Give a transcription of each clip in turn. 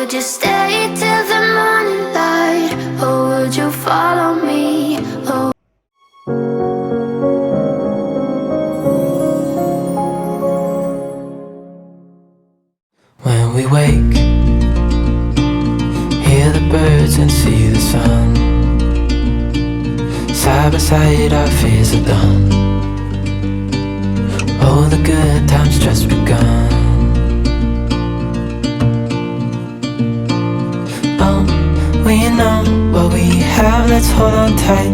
would you stay till the morning light, or would you follow me? Oh. When we wake, hear the birds and see the sun. Side by side our fears are done. Oh, the good times just begun. Oh, we know what we have, let's hold on tight.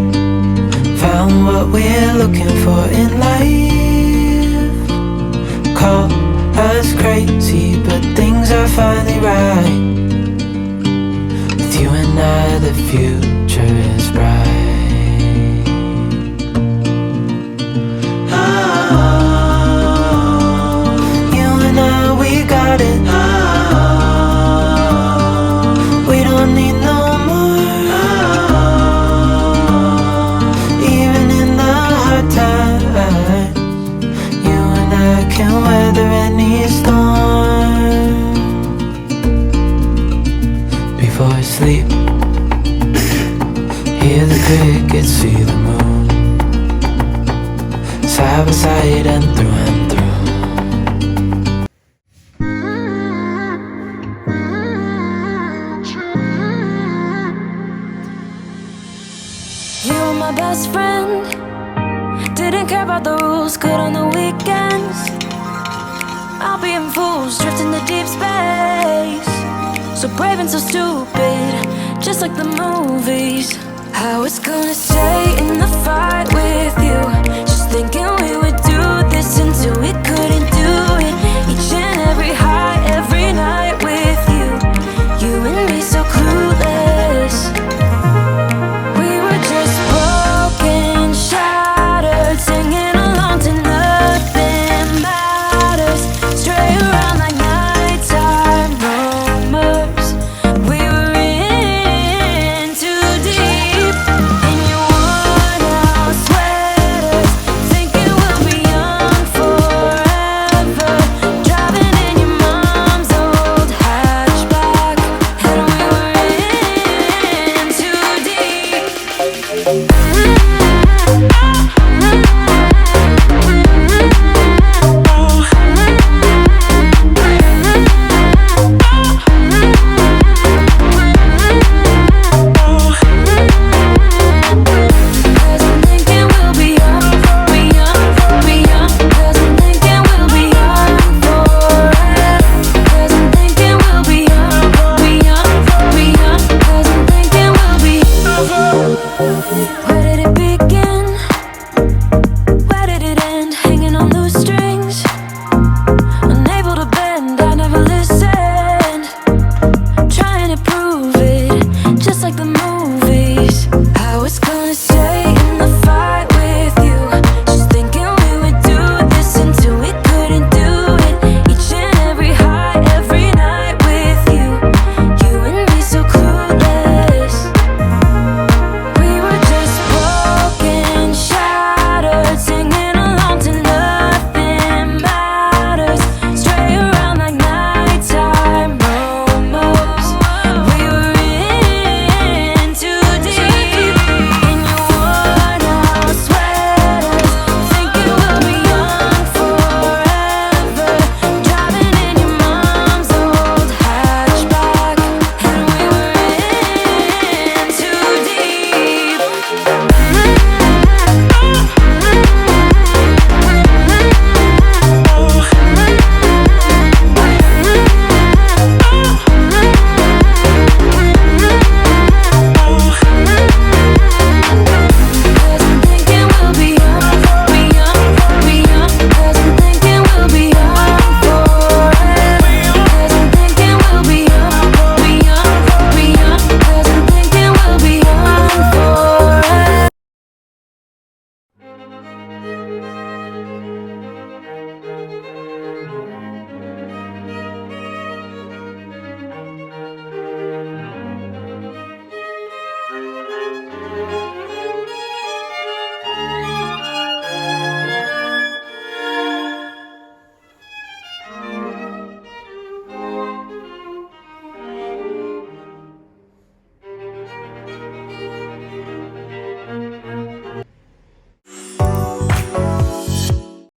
Found what we're looking for in life. Call us crazy, but things are finally right. With you and I, the future is bright. Oh, you and I, we got it. Oh, we don't need no more. Oh, even in the hard times, you and I can weather any storm. Before I sleep, hear the crickets, see the moon. Side by side and through and through. You were my best friend, didn't care about the rules, good on the weekends. I'll be in fools, drifting to deep space. So brave and so stupid, just like the movies. I was gonna stay in the fight with you, just thinking